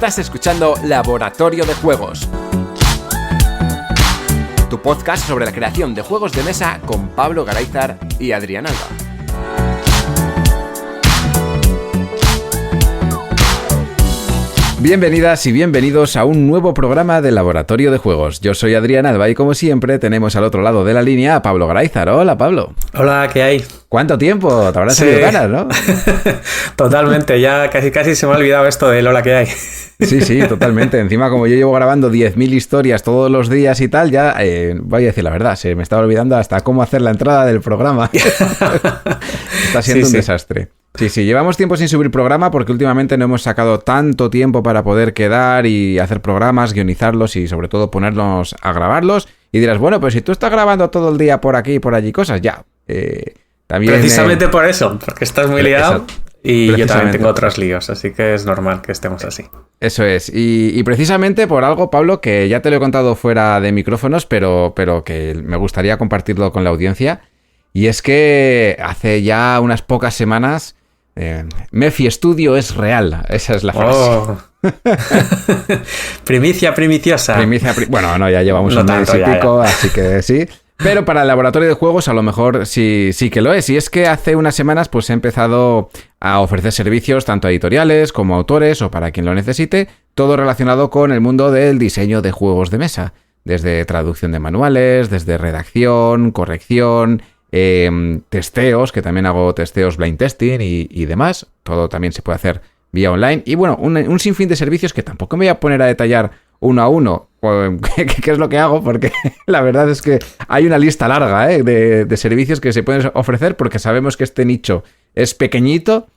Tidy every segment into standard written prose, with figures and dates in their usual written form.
Estás escuchando Laboratorio de Juegos, tu podcast sobre la creación de juegos de mesa con Pablo Garayzar y Adrián Alba. Bienvenidas y bienvenidos a un nuevo programa de Laboratorio de Juegos. Yo soy Adrián Alba y como siempre tenemos al otro lado de la línea a Pablo Garayzar. Hola, Pablo. Hola, ¿qué hay? ¿Cuánto tiempo? Te habrán salido ganas, ¿no? Totalmente, ya casi se me ha olvidado esto del hola, ¿qué hay? Sí, totalmente. Encima, como yo llevo grabando 10.000 historias todos los días y tal, ya voy a decir la verdad, se me estaba olvidando hasta cómo hacer la entrada del programa. Está siendo un desastre. Sí, llevamos tiempo sin subir programa porque últimamente no hemos sacado tanto tiempo para poder quedar y hacer programas, guionizarlos y sobre todo ponernos a grabarlos. Y dirás, bueno, pues si tú estás grabando todo el día por aquí y por allí cosas, ya. También, precisamente por eso, porque estás muy liado y yo también tengo otros líos, así que es normal que estemos así. Eso es, y precisamente por algo, Pablo, que ya te lo he contado fuera de micrófonos, pero que me gustaría compartirlo con la audiencia, y es que hace ya unas pocas semanas Mephi Studio es real, esa es la frase. Primicia primiciosa. Bueno, no, ya llevamos un mes y pico, así que sí. Pero para el laboratorio de juegos a lo mejor sí que lo es. Y es que hace unas semanas pues he empezado a ofrecer servicios tanto a editoriales como a autores o para quien lo necesite, todo relacionado con el mundo del diseño de juegos de mesa. Desde traducción de manuales, desde redacción, corrección, testeos, que también hago testeos blind testing y demás. Todo también se puede hacer vía online. Y bueno, un sinfín de servicios que tampoco me voy a poner a detallar uno a uno qué es lo que hago, porque la verdad es que hay una lista larga de servicios que se pueden ofrecer porque sabemos que este nicho es pequeñito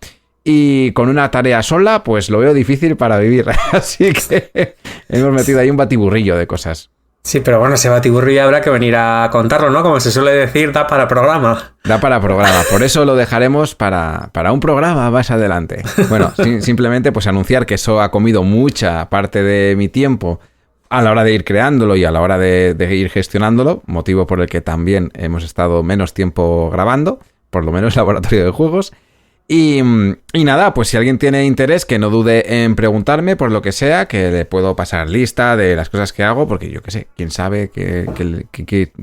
y con una tarea sola pues lo veo difícil para vivir. Así que hemos metido ahí un batiburrillo de cosas. Sí, pero bueno, ese batiburrillo habrá que venir a contarlo, ¿no? Como se suele decir, da para programa. Da para programa, por eso lo dejaremos para un programa más adelante. Bueno, simplemente pues anunciar que eso ha comido mucha parte de mi tiempo a la hora de ir creándolo y a la hora de ir gestionándolo, motivo por el que también hemos estado menos tiempo grabando, por lo menos Laboratorio de Juegos. Y nada, pues si alguien tiene interés, que no dude en preguntarme por lo que sea, que le puedo pasar lista de las cosas que hago, porque yo qué sé, quién sabe qué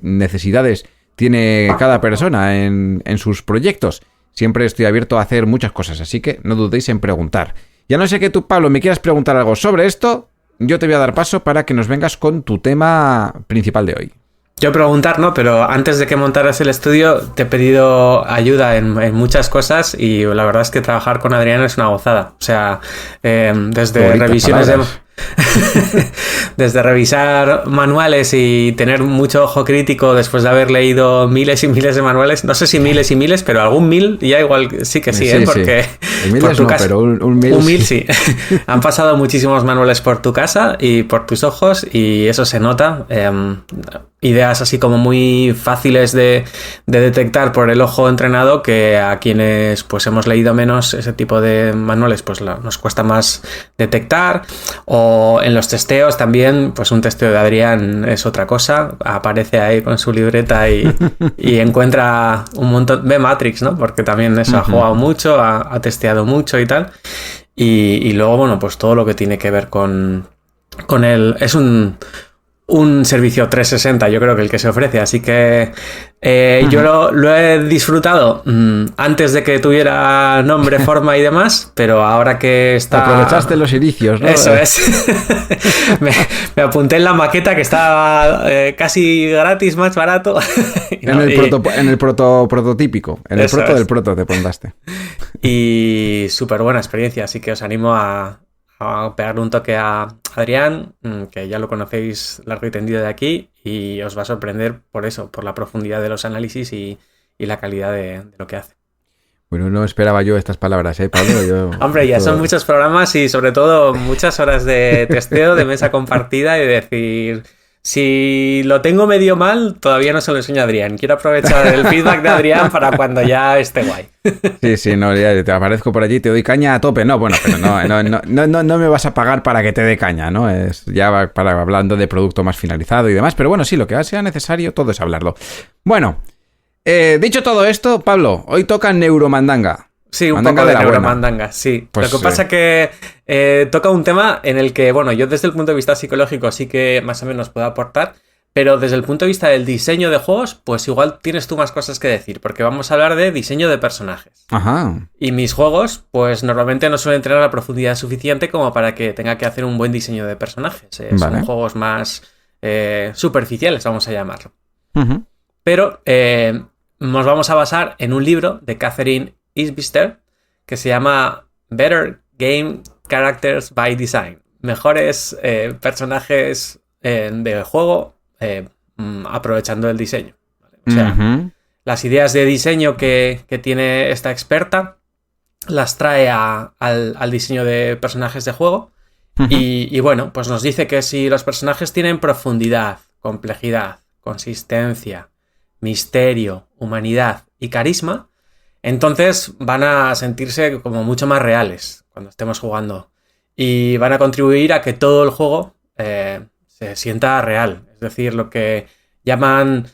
necesidades tiene cada persona en sus proyectos. Siempre estoy abierto a hacer muchas cosas, así que no dudéis en preguntar. Ya no sé que tú, Pablo, me quieras preguntar algo sobre esto, yo te voy a dar paso para que nos vengas con tu tema principal de hoy. Yo preguntar, ¿no? Pero antes de que montaras el estudio te he pedido ayuda en muchas cosas y la verdad es que trabajar con Adrián es una gozada. O sea, desde revisiones desde revisar manuales y tener mucho ojo crítico después de haber leído miles y miles de manuales. No sé si miles y miles, pero algún mil ya igual sí que sí, sí, porque el miles por tu casa, pero un mil, un mil sí. Han pasado muchísimos manuales por tu casa y por tus ojos y eso se nota. Ideas así como muy fáciles de detectar por el ojo entrenado, que a quienes pues hemos leído menos ese tipo de manuales pues nos cuesta más detectar. O en los testeos también, pues un testeo de Adrián es otra cosa, aparece ahí con su libreta y encuentra un montón de Matrix, ¿no? Porque también eso ha jugado mucho, ha testeado mucho y tal. Y luego, bueno, pues todo lo que tiene que ver con él es un servicio 360, yo creo que el que se ofrece, así que yo lo he disfrutado antes de que tuviera nombre, forma y demás, pero ahora que está... Aprovechaste los inicios, ¿no? Eso es. me apunté en la maqueta que estaba casi gratis, más barato. En el prototípico, en el proto del proto te pondiste. Y súper buena experiencia, así que os animo a pegarle un toque a Adrián, que ya lo conocéis largo y tendido de aquí, y os va a sorprender por eso, por la profundidad de los análisis y la calidad de lo que hace. Bueno, no esperaba yo estas palabras, Pablo? Hombre, ya son muchos programas y sobre todo muchas horas de testeo, de mesa compartida y de decir... Si lo tengo medio mal, todavía no se lo enseño a Adrián. Quiero aprovechar el feedback de Adrián para cuando ya esté guay. Sí, no, ya te aparezco por allí, te doy caña a tope. No, bueno, pero no me vas a pagar para que te dé caña, ¿no? Es ya para hablando de producto más finalizado y demás. Pero bueno, sí, lo que sea necesario, todo es hablarlo. Bueno, dicho todo esto, Pablo, hoy toca Neuromandanga. Sí, un mandanga poco de la buena. neuromandanga, sí. Pues, Lo que pasa que toca un tema en el que, bueno, yo desde el punto de vista psicológico sí que más o menos puedo aportar, pero desde el punto de vista del diseño de juegos, pues igual tienes tú más cosas que decir, porque vamos a hablar de diseño de personajes. Ajá. Y mis juegos, pues normalmente no suelen tener la profundidad suficiente como para que tenga que hacer un buen diseño de personajes. Son juegos más superficiales, vamos a llamarlo. Uh-huh. Pero nos vamos a basar en un libro de Catherine Isbister que se llama Better Game Characters by Design. Mejores personajes del juego aprovechando el diseño. ¿Vale? O sea, las ideas de diseño que tiene esta experta las trae al diseño de personajes de juego. Y bueno, pues nos dice que si los personajes tienen profundidad, complejidad, consistencia, misterio, humanidad y carisma, entonces van a sentirse como mucho más reales cuando estemos jugando y van a contribuir a que todo el juego se sienta real, es decir, lo que llaman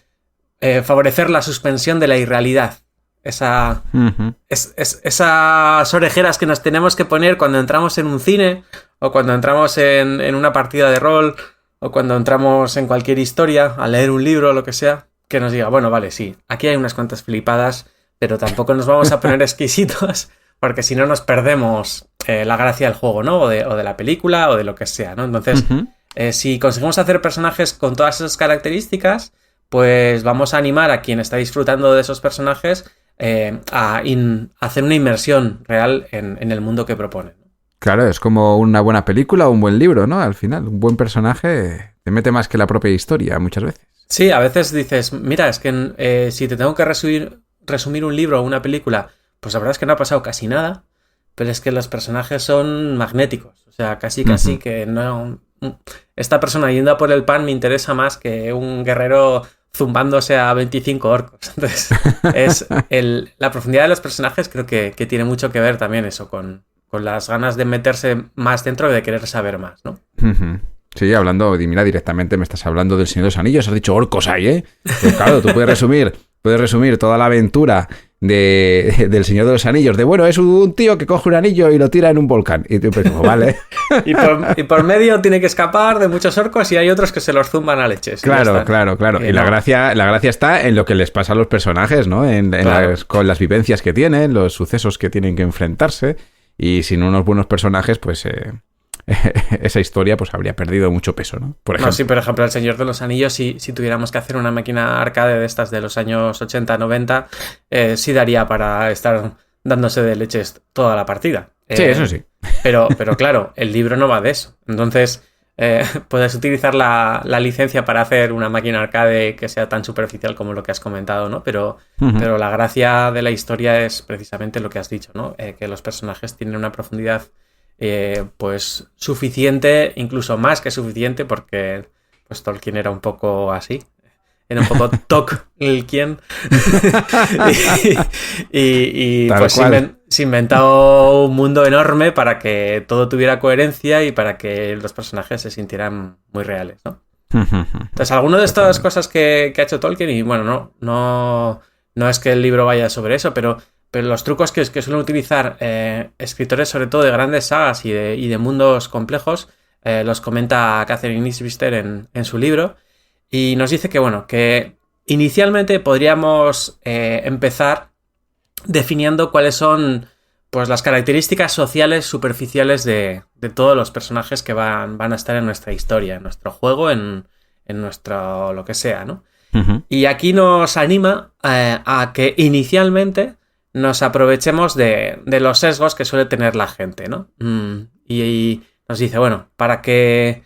favorecer la suspensión de la irrealidad. Esas orejeras que nos tenemos que poner cuando entramos en un cine o cuando entramos en una partida de rol o cuando entramos en cualquier historia a leer un libro o lo que sea, que nos diga, bueno, vale, sí, aquí hay unas cuantas flipadas, pero tampoco nos vamos a poner exquisitos porque si no nos perdemos la gracia del juego, ¿no? O de la película o de lo que sea, ¿no? Entonces, si conseguimos hacer personajes con todas esas características, pues vamos a animar a quien está disfrutando de esos personajes a hacer una inmersión real en el mundo que proponen. Claro, es como una buena película o un buen libro, ¿no? Al final, un buen personaje te mete más que la propia historia muchas veces. Sí, a veces dices, mira, es que si te tengo que resumir un libro o una película, pues la verdad es que no ha pasado casi nada, pero es que los personajes son magnéticos, o sea, casi que no... Esta persona yendo a por el pan me interesa más que un guerrero zumbándose a 25 orcos. Entonces, la profundidad de los personajes creo que tiene mucho que ver también eso, con las ganas de meterse más dentro y de querer saber más, ¿no? Sí, hablando, mira, directamente me estás hablando del Señor de los Anillos, has dicho orcos ahí, ¿eh? Pues claro, tú puedes resumir toda la aventura del Señor de los Anillos, de bueno, es un tío que coge un anillo y lo tira en un volcán. Y tú pues, vale. y por medio tiene que escapar de muchos orcos y hay otros que se los zumban a leches. Claro. Y la gracia está en lo que les pasa a los personajes, ¿no? Con las vivencias que tienen, los sucesos que tienen que enfrentarse. Y sin unos buenos personajes, pues esa historia pues habría perdido mucho peso, ¿no? Por ejemplo. No, sí, por ejemplo, El Señor de los Anillos, si tuviéramos que hacer una máquina arcade de estas de los años 80-90, sí daría para estar dándose de leches toda la partida. Sí, eso sí. Pero claro, el libro no va de eso. Entonces, puedes utilizar la licencia para hacer una máquina arcade que sea tan superficial como lo que has comentado, ¿no? Pero la gracia de la historia es precisamente lo que has dicho, ¿no? Que los personajes tienen una profundidad pues suficiente, incluso más que suficiente, porque pues Tolkien era un poco así. Era un poco Tolkien. y pues se inventó un mundo enorme para que todo tuviera coherencia y para que los personajes se sintieran muy reales, ¿no? Entonces, alguna de estas cosas que ha hecho Tolkien, y bueno, no es que el libro vaya sobre eso, pero los trucos que suelen utilizar escritores, sobre todo de grandes sagas y de mundos complejos, los comenta Catherine Isbister en su libro. Y nos dice que, bueno, que inicialmente podríamos empezar definiendo cuáles son pues las características sociales superficiales de todos los personajes que van a estar en nuestra historia, en nuestro juego, en nuestro lo que sea, ¿no? Y aquí nos anima a que inicialmente nos aprovechemos de los sesgos que suele tener la gente, ¿no? Y nos dice, bueno, para que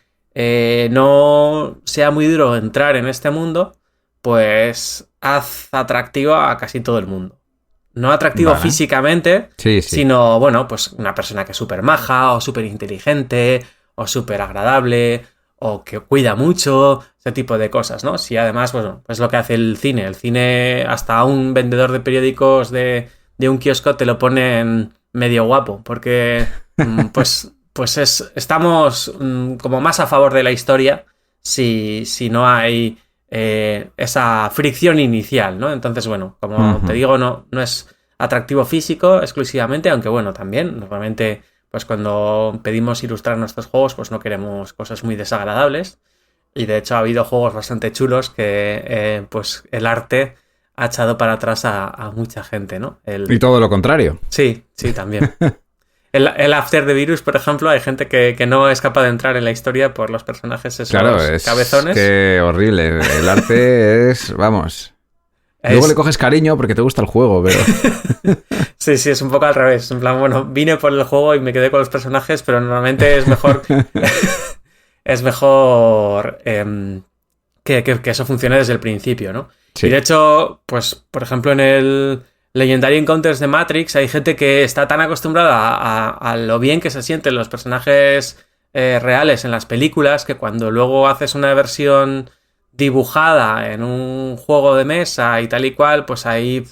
no sea muy duro entrar en este mundo, pues haz atractivo a casi todo el mundo. No atractivo físicamente, sino, bueno, pues una persona que es súper maja, o súper inteligente, o súper agradable, o que cuida mucho, ese tipo de cosas, ¿no? Si además, bueno, pues lo que hace el cine. El cine, hasta un vendedor de periódicos de un kiosco te lo ponen medio guapo, porque pues estamos como más a favor de la historia si no hay esa fricción inicial, ¿no? Entonces, bueno, como te digo, no es atractivo físico exclusivamente, aunque bueno, también normalmente pues cuando pedimos ilustrar nuestros juegos pues no queremos cosas muy desagradables, y de hecho ha habido juegos bastante chulos que pues el arte ha echado para atrás a mucha gente, ¿no? Y todo lo contrario. Sí, también. El After the Virus, por ejemplo, hay gente que no es capaz de entrar en la historia por los personajes esos cabezones. Qué horrible. El arte es, vamos... Luego le coges cariño porque te gusta el juego, pero... Sí, es un poco al revés. En plan, bueno, vine por el juego y me quedé con los personajes, pero normalmente es mejor... es mejor que eso funcione desde el principio, ¿no? Sí. Y de hecho, pues, por ejemplo, en el Legendary Encounters de Matrix hay gente que está tan acostumbrada a lo bien que se sienten los personajes reales en las películas, que cuando luego haces una versión dibujada en un juego de mesa y tal y cual, pues ahí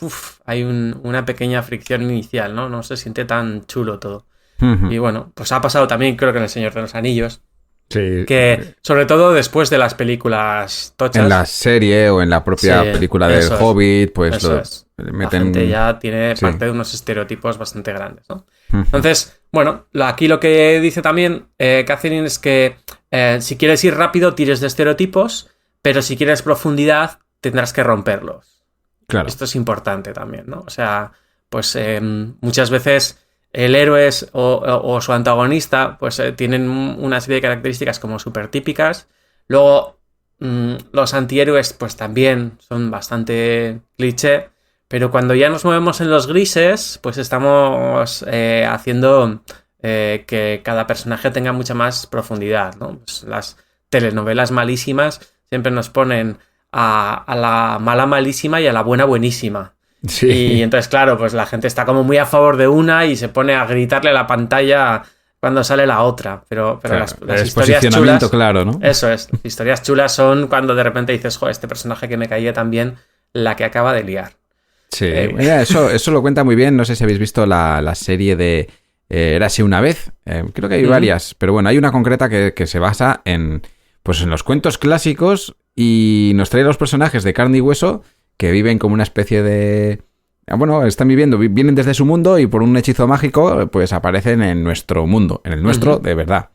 hay una pequeña fricción inicial, ¿no? No se siente tan chulo todo. Uh-huh. Y bueno, pues ha pasado también, creo que en El Señor de los Anillos. Sí. Que sobre todo después de las películas tochas. En la serie o en la propia película del Hobbit, pues meten... La gente ya tiene parte de unos estereotipos bastante grandes, ¿no? Uh-huh. Entonces, bueno, aquí lo que dice también Catherine es que si quieres ir rápido, tires de estereotipos, pero si quieres profundidad, tendrás que romperlos. Claro. Esto es importante también, ¿no? O sea, pues muchas veces el héroe o su antagonista pues tienen una serie de características como súper típicas. Luego, los antihéroes pues también son bastante cliché, pero cuando ya nos movemos en los grises, pues estamos haciendo que cada personaje tenga mucha más profundidad, ¿no? Pues las telenovelas malísimas siempre nos ponen a la mala malísima y a la buena buenísima. Sí. Y entonces, claro, pues la gente está como muy a favor de una y se pone a gritarle a la pantalla cuando sale la otra. Pero claro, las historias chulas... claro, ¿no? Eso es. Las historias chulas son cuando de repente dices, joder, este personaje que me caía tan bien, la que acaba de liar. Sí, mira, eso lo cuenta muy bien. No sé si habéis visto la serie de Érase una vez. Creo que hay varias, pero bueno, hay una concreta que se basa en los cuentos clásicos y nos trae los personajes de carne y hueso que viven como una especie de... Bueno, están vienen desde su mundo y por un hechizo mágico pues aparecen en nuestro mundo, en el nuestro de verdad.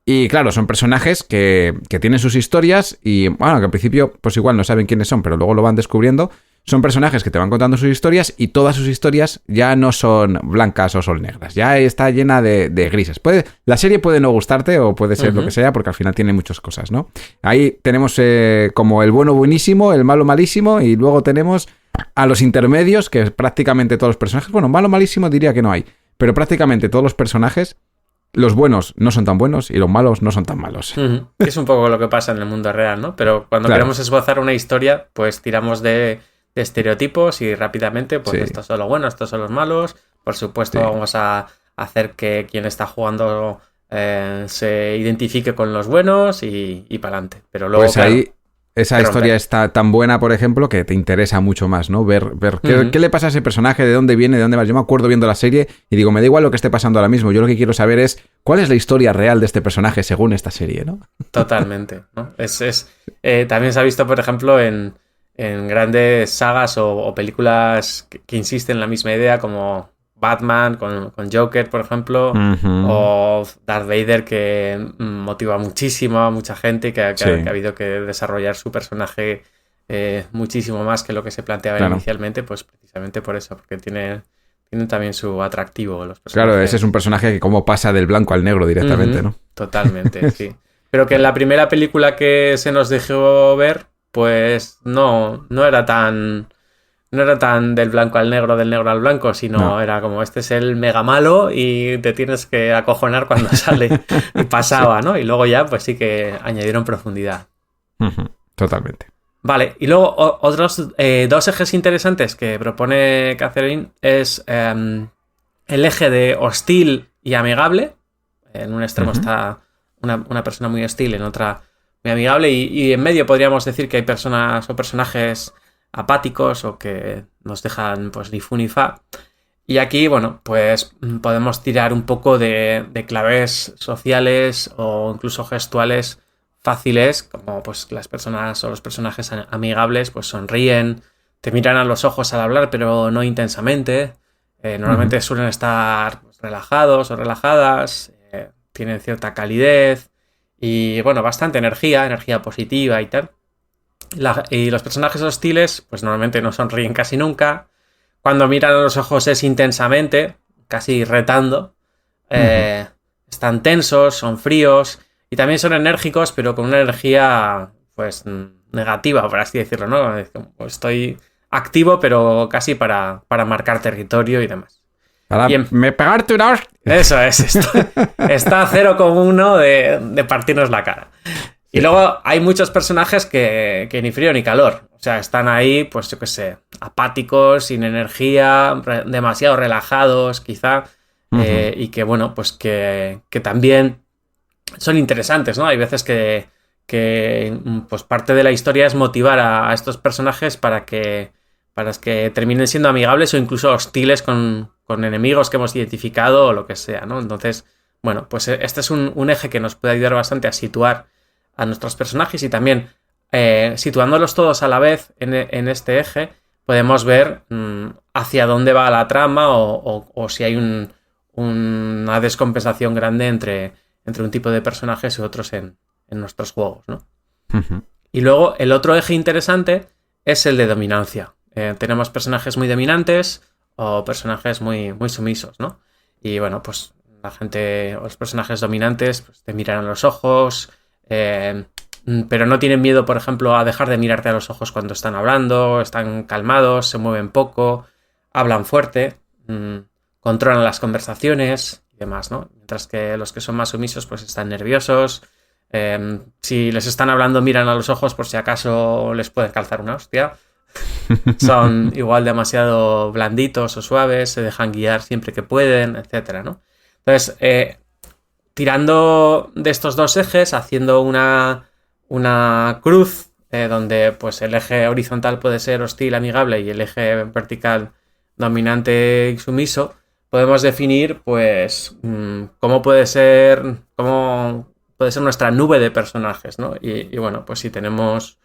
Y claro, son personajes que tienen sus historias y, bueno, que al principio pues igual no saben quiénes son, pero luego lo van descubriendo. Son personajes que te van contando sus historias y todas sus historias ya no son blancas o son negras. Ya está llena de grises. La serie puede no gustarte o puede ser lo que sea porque al final tiene muchas cosas, ¿no? Ahí tenemos como el bueno buenísimo, el malo malísimo y luego tenemos a los intermedios que prácticamente todos los personajes... Bueno, malo malísimo diría que no hay, pero prácticamente todos los personajes... Los buenos no son tan buenos y los malos no son tan malos. Uh-huh. Es un poco lo que pasa en el mundo real, ¿no? Pero cuando queremos esbozar una historia, pues tiramos de estereotipos y rápidamente, pues estos son los buenos, estos son los malos. Por supuesto, vamos a hacer que quien está jugando se identifique con los buenos y para adelante. Pero luego, pues ahí esa historia está tan buena, por ejemplo, que te interesa mucho más, ¿no? Ver qué le pasa a ese personaje, de dónde viene, de dónde va. Yo me acuerdo viendo la serie y digo, me da igual lo que esté pasando ahora mismo. Yo lo que quiero saber es cuál es la historia real de este personaje según esta serie, ¿no? Totalmente, ¿no? También se ha visto, por ejemplo, en grandes sagas o películas que insisten en la misma idea, como Batman con Joker, por ejemplo, o Darth Vader, que motiva muchísimo a mucha gente, que ha habido que desarrollar su personaje muchísimo más que lo que se planteaba inicialmente, pues precisamente por eso, porque tienen también su atractivo los personajes. Claro, ese es un personaje que como pasa del blanco al negro directamente, ¿no? Totalmente, sí. Pero que en la primera película que se nos dejó ver, pues no era tan del blanco al negro, del negro al blanco, sino era como, este es el mega malo y te tienes que acojonar cuando sale. Y pasaba, ¿no? Y luego ya, pues sí que añadieron profundidad. Totalmente. Vale, y luego otros dos ejes interesantes que propone Catherine es el eje de hostil y amigable. En un extremo está una persona muy hostil, en otra muy amigable, y en medio podríamos decir que hay personas o personajes apáticos o que nos dejan pues ni fu ni fa. Y aquí, bueno, pues podemos tirar un poco de claves sociales o incluso gestuales fáciles, como pues las personas o los personajes amigables pues sonríen, te miran a los ojos al hablar, pero no intensamente, Normalmente suelen estar pues, relajados o relajadas, tienen cierta calidez y, bueno, bastante energía positiva y tal. Y los personajes hostiles, pues normalmente no sonríen casi nunca. Cuando miran a los ojos es intensamente, casi retando. Están tensos, son fríos y también son enérgicos, pero con una energía, pues, negativa, por así decirlo, ¿no? Estoy activo, pero casi para marcar territorio y demás. Me pegarte una hostia. Eso es, está a 0,1 de partirnos la cara. Y luego hay muchos personajes que ni frío ni calor. O sea, están ahí, pues yo qué sé, apáticos, sin energía, demasiado relajados, quizá. Y que, bueno, pues que también son interesantes, ¿no? Hay veces que pues parte de la historia es motivar a estos personajes para que terminen siendo amigables o incluso hostiles con enemigos que hemos identificado o lo que sea, ¿no? Entonces, bueno, pues este es un eje que nos puede ayudar bastante a situar a nuestros personajes y también situándolos todos a la vez en este eje podemos ver hacia dónde va la trama o si hay una descompensación grande entre un tipo de personajes y otros en nuestros juegos, ¿no? Y luego el otro eje interesante es el de dominancia. Tenemos personajes muy dominantes o personajes muy, muy sumisos, ¿no? Y bueno, pues la gente o los personajes dominantes pues, te miran a los ojos, pero no tienen miedo, por ejemplo, a dejar de mirarte a los ojos cuando están hablando, están calmados, se mueven poco, hablan fuerte, controlan las conversaciones y demás, ¿no? Mientras que los que son más sumisos pues están nerviosos, si les están hablando miran a los ojos por si acaso les pueden calzar una hostia. Son igual demasiado blanditos o suaves, se dejan guiar siempre que pueden, etcétera, ¿no? Entonces, tirando de estos dos ejes, haciendo una cruz, donde pues el eje horizontal puede ser hostil, amigable y el eje vertical dominante y sumiso, podemos definir pues cómo puede ser nuestra nube de personajes, ¿no? Y bueno, pues si tenemos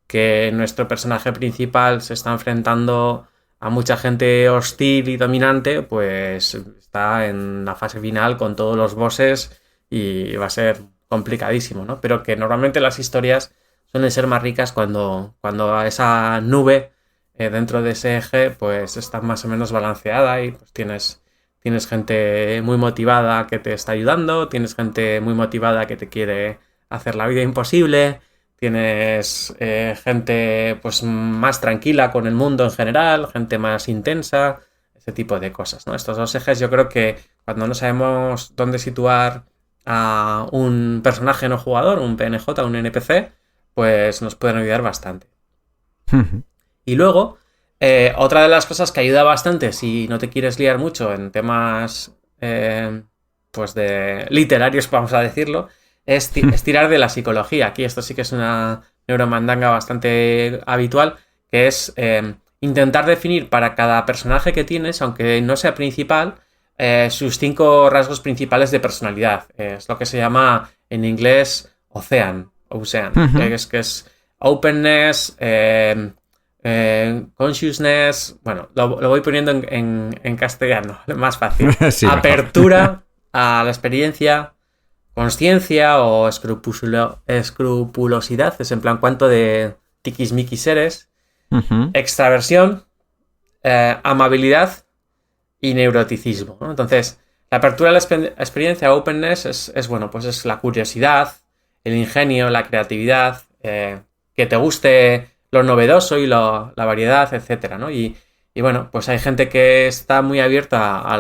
que nuestro personaje principal se está enfrentando a mucha gente hostil y dominante, pues está en la fase final con todos los bosses y va a ser complicadísimo, ¿no? Pero que normalmente las historias suelen ser más ricas cuando esa nube dentro de ese eje pues está más o menos balanceada y pues tienes gente muy motivada que te está ayudando, tienes gente muy motivada que te quiere hacer la vida imposible, tienes gente pues más tranquila con el mundo en general, gente más intensa, ese tipo de cosas, ¿no? Estos dos ejes yo creo que cuando no sabemos dónde situar a un personaje no jugador, un PNJ, un NPC, pues nos pueden ayudar bastante. Y luego, otra de las cosas que ayuda bastante si no te quieres liar mucho en temas pues de literarios, vamos a decirlo, es tirar de la psicología. Aquí esto sí que es una neuromandanga bastante habitual, que es intentar definir para cada personaje que tienes, aunque no sea principal, sus 5 rasgos principales de personalidad. Es lo que se llama en inglés Ocean, que es openness, consciousness, bueno, lo voy poniendo en castellano, más fácil. Sí, apertura a la experiencia, consciencia o escrupulosidad, es en plan cuánto de tiquismiquis eres, extraversión, amabilidad y neuroticismo, ¿no? Entonces, la apertura a la experiencia, openness, es bueno, pues es la curiosidad, el ingenio, la creatividad, que te guste lo novedoso y la variedad, etcétera, ¿no? Y bueno, pues hay gente que está muy abierta a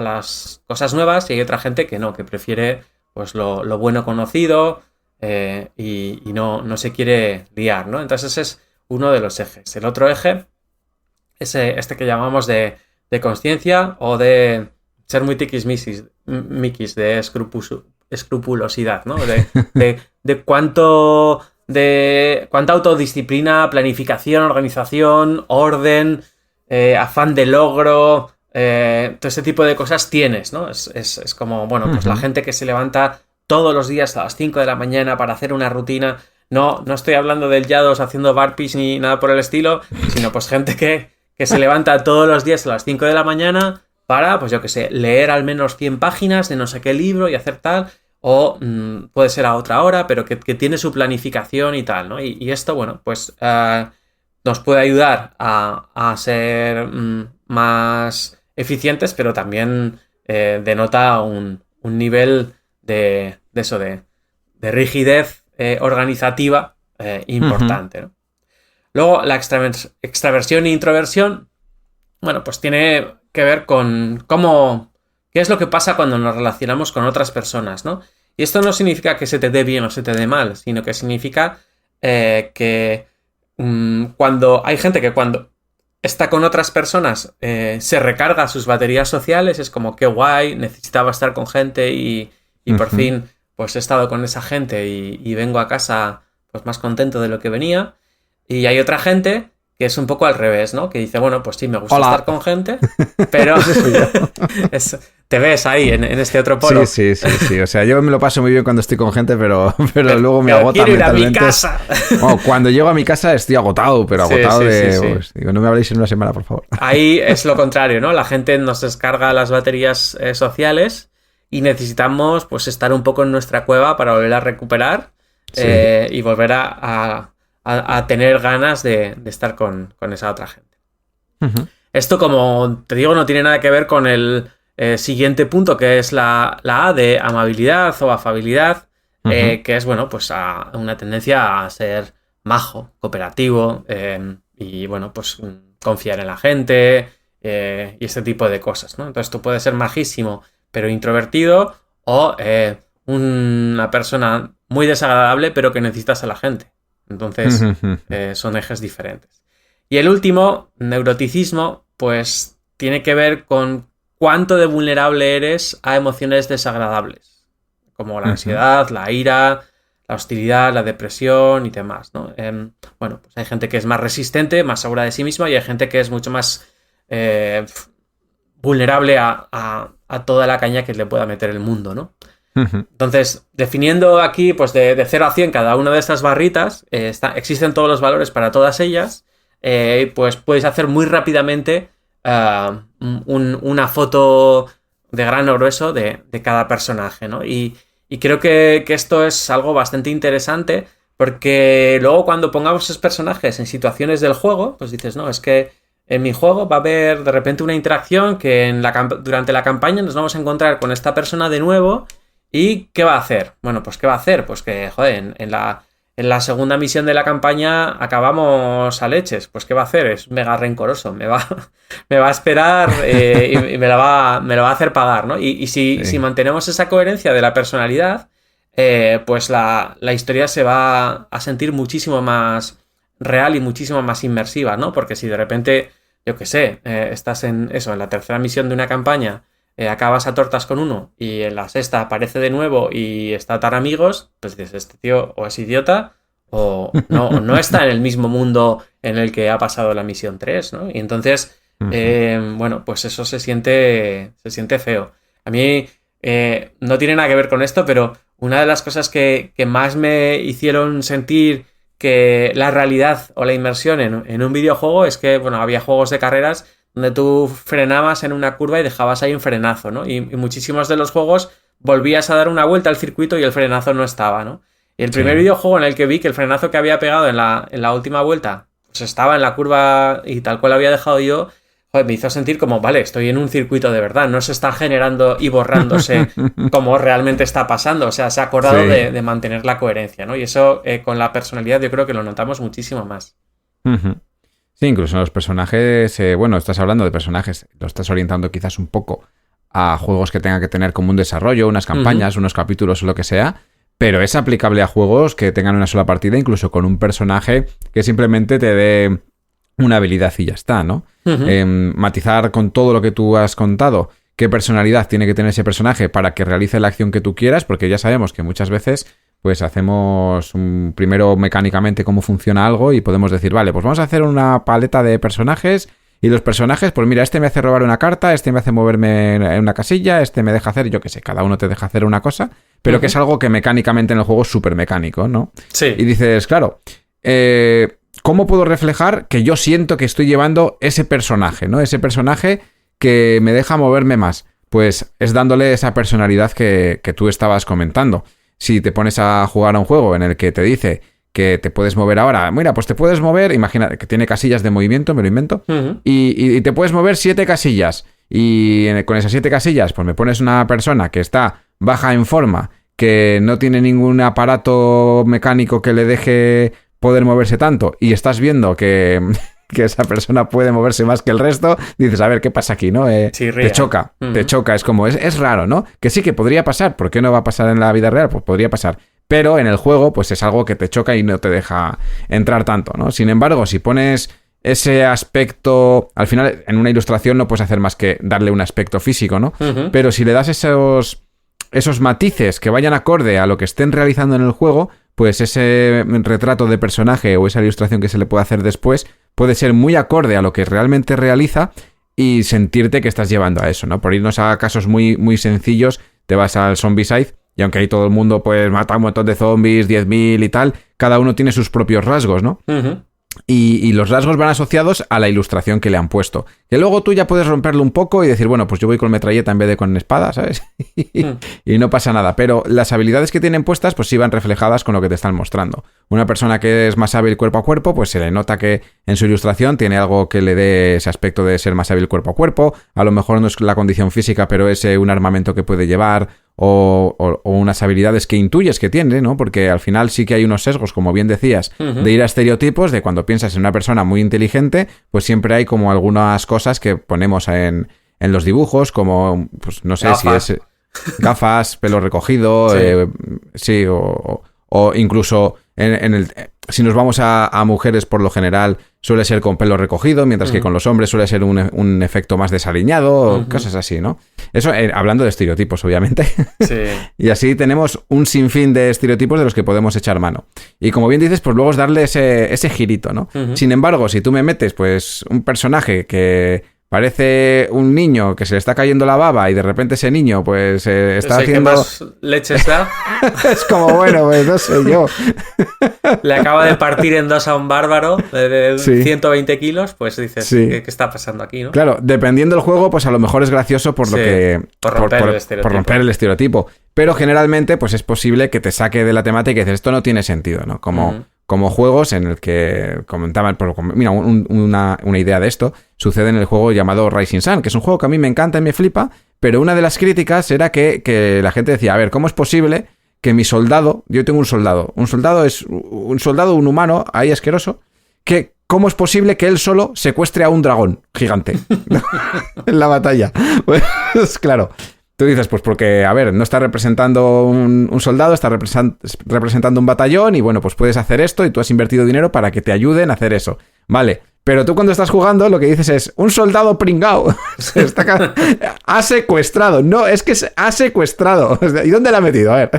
las cosas nuevas y hay otra gente que no, que prefiere pues lo bueno conocido y no se quiere liar, ¿no? Entonces ese es uno de los ejes. El otro eje es este que llamamos de consciencia o de ser muy tiquismiquis, de escrupulosidad, ¿no? De cuánta autodisciplina, planificación, organización, orden, afán de logro, todo ese tipo de cosas tienes, ¿no? Es como, bueno, pues la gente que se levanta todos los días a las 5 de la mañana para hacer una rutina. No estoy hablando del Yados haciendo burpees ni nada por el estilo, sino pues gente que se levanta todos los días a las 5 de la mañana, para, pues yo qué sé, leer al menos 100 páginas de no sé qué libro y hacer tal, o puede ser a otra hora, pero que tiene su planificación y tal, ¿no? Y esto, bueno, pues nos puede ayudar a ser más eficientes, pero también denota un nivel de rigidez organizativa importante, ¿no? Luego, la extraversión e introversión, bueno, pues tiene que ver con qué es lo que pasa cuando nos relacionamos con otras personas, ¿no? Y esto no significa que se te dé bien o se te dé mal, sino que significa que cuando hay gente que cuando está con otras personas se recarga sus baterías sociales, es como qué guay, necesitaba estar con gente y por fin pues he estado con esa gente y vengo a casa pues más contento de lo que venía. Y hay otra gente que es un poco al revés, ¿no? Que dice, bueno, pues sí, me gusta estar con gente, pero te ves ahí en este otro polo. Sí. O sea, yo me lo paso muy bien cuando estoy con gente, pero luego me agota quiero ir mentalmente. A mi casa. Bueno, cuando llego a mi casa estoy agotado, pero agotado pues, digo, no me habléis en una semana, por favor. Ahí es lo contrario, ¿no? La gente nos descarga las baterías sociales y necesitamos pues estar un poco en nuestra cueva para volver a recuperar y volver a tener ganas de estar con esa otra gente. Uh-huh. Esto, como te digo, no tiene nada que ver con el siguiente punto, que es la A de amabilidad o afabilidad, que es, bueno, pues una tendencia a ser majo, cooperativo y, bueno, pues confiar en la gente y este tipo de cosas, ¿no? Entonces tú puedes ser majísimo pero introvertido o una persona muy desagradable pero que necesitas a la gente. Entonces son ejes diferentes. Y el último, neuroticismo, pues tiene que ver con cuánto de vulnerable eres a emociones desagradables, como la ansiedad, la ira, la hostilidad, la depresión y demás, ¿no? Bueno, pues hay gente que es más resistente, más segura de sí misma, y hay gente que es mucho más vulnerable a toda la caña que le pueda meter el mundo, ¿no? Entonces, definiendo aquí, pues de 0 a 100 cada una de estas barritas, existen todos los valores para todas ellas, pues puedes hacer muy rápidamente una foto de grano grueso de cada personaje, ¿no? Y creo que esto es algo bastante interesante, porque luego cuando pongamos esos personajes en situaciones del juego, pues dices, no, es que en mi juego va a haber de repente una interacción que durante la campaña nos vamos a encontrar con esta persona de nuevo. ¿Y qué va a hacer? Bueno, pues ¿qué va a hacer? Pues que, joder, en la segunda misión de la campaña acabamos a leches. Pues ¿qué va a hacer? Es mega rencoroso. Me va a esperar y me lo va a hacer pagar, ¿no? Y si mantenemos esa coherencia de la personalidad, pues la historia se va a sentir muchísimo más real y muchísimo más inmersiva, ¿no? Porque si de repente, yo qué sé, estás en la tercera misión de una campaña, acabas a tortas con uno y en la sexta aparece de nuevo y está tan amigos, pues dices, este tío o es idiota o no está en el mismo mundo en el que ha pasado la misión 3, ¿no? Y entonces, bueno, pues eso se siente feo. A mí no tiene nada que ver con esto, pero una de las cosas que más me hicieron sentir que la realidad o la inmersión en un videojuego es que, bueno, había juegos de carreras donde tú frenabas en una curva y dejabas ahí un frenazo, ¿no? Y muchísimos de los juegos volvías a dar una vuelta al circuito y el frenazo no estaba, ¿no? Y el primer videojuego en el que vi que el frenazo que había pegado en la última vuelta pues estaba en la curva y tal cual había dejado yo, joder, me hizo sentir como, vale, estoy en un circuito de verdad, no se está generando y borrándose como realmente está pasando, o sea, se ha acordado de mantener la coherencia, ¿no? Y eso con la personalidad yo creo que lo notamos muchísimo más. Sí, incluso los personajes, bueno, estás hablando de personajes, lo estás orientando quizás un poco a juegos que tengan que tener como un desarrollo, unas campañas, unos capítulos o lo que sea, pero es aplicable a juegos que tengan una sola partida, incluso con un personaje que simplemente te dé una habilidad y ya está, ¿no? Matizar con todo lo que tú has contado, qué personalidad tiene que tener ese personaje para que realice la acción que tú quieras, porque ya sabemos que muchas veces pues hacemos primero mecánicamente cómo funciona algo y podemos decir, vale, pues vamos a hacer una paleta de personajes y los personajes, pues mira, este me hace robar una carta, este me hace moverme en una casilla, este me deja hacer, yo qué sé, cada uno te deja hacer una cosa, pero que es algo que mecánicamente en el juego es súper mecánico, ¿no? Sí. Y dices, claro, ¿cómo puedo reflejar que yo siento que estoy llevando ese personaje, ¿no? Ese personaje que me deja moverme más? Pues es dándole esa personalidad que tú estabas comentando. Si te pones a jugar a un juego en el que te dice que te puedes mover ahora, mira, pues te puedes mover, imagina que tiene casillas de movimiento, me lo invento, y te puedes mover 7 casillas. Y con esas 7 casillas, pues me pones una persona que está baja en forma, que no tiene ningún aparato mecánico que le deje poder moverse tanto, y estás viendo que esa persona puede moverse más que el resto, dices, a ver, ¿qué pasa aquí, no? Te choca, es como, es raro, ¿no? Que sí que podría pasar, ¿por qué no va a pasar en la vida real? Pues podría pasar, pero en el juego, pues es algo que te choca y no te deja entrar tanto, ¿no? Sin embargo, si pones ese aspecto, al final, en una ilustración no puedes hacer más que darle un aspecto físico, ¿no? Pero si le das esos matices que vayan acorde a lo que estén realizando en el juego, pues ese retrato de personaje o esa ilustración que se le puede hacer después puede ser muy acorde a lo que realmente realiza y sentirte que estás llevando a eso, ¿no? Por irnos a casos muy, muy sencillos, te vas al Zombicide y aunque ahí todo el mundo pues mata un montón de zombies, 10.000 y tal, cada uno tiene sus propios rasgos, ¿no? Y los rasgos van asociados a la ilustración que le han puesto. Que luego tú ya puedes romperlo un poco y decir, bueno, pues yo voy con metralleta en vez de con espada, ¿sabes? Y no pasa nada. Pero las habilidades que tienen puestas, pues sí van reflejadas con lo que te están mostrando. Una persona que es más hábil cuerpo a cuerpo, pues se le nota que en su ilustración tiene algo que le dé ese aspecto de ser más hábil cuerpo a cuerpo. A lo mejor no es la condición física, pero es un armamento que puede llevar o unas habilidades que intuyes que tiene, ¿no? Porque al final sí que hay unos sesgos, como bien decías, de ir a estereotipos, de cuando piensas en una persona muy inteligente, pues siempre hay como algunas cosas que ponemos en los dibujos, como, pues no sé gafas. Si es gafas, pelo recogido, sí, o incluso si nos vamos a mujeres, por lo general suele ser con pelo recogido, mientras que con los hombres suele ser un efecto más desaliñado, cosas así, ¿no? Eso hablando de estereotipos, obviamente. Sí. Y así tenemos un sinfín de estereotipos de los que podemos echar mano. Y como bien dices, pues luego es darle ese girito, ¿no? Sin embargo, si tú me metes pues un personaje que parece un niño que se le está cayendo la baba y de repente ese niño pues está haciendo... ¿Qué más leches da? Es como, bueno, pues no sé yo. Le acaba de partir en dos a un bárbaro de 120 kilos, pues dices, ¿qué está pasando aquí, no? Claro, dependiendo del juego, pues a lo mejor es gracioso por lo que... Por romper el estereotipo. Pero generalmente, pues es posible que te saque de la temática y dices, esto no tiene sentido, ¿no? Como juegos en el que comentaban, mira, una idea de esto sucede en el juego llamado Rising Sun, que es un juego que a mí me encanta y me flipa, pero una de las críticas era que la gente decía, a ver, ¿cómo es posible que mi soldado, yo tengo un soldado es un humano ahí asqueroso, que ¿cómo es posible que él solo secuestre a un dragón gigante en la batalla? Pues claro. Tú dices, pues porque, a ver, no está representando un soldado, está representando un batallón y bueno, pues puedes hacer esto y tú has invertido dinero para que te ayuden a hacer eso. Vale, pero tú cuando estás jugando lo que dices es, un soldado pringao ha secuestrado. No, es que ha secuestrado. ¿Y dónde la ha metido? A ver.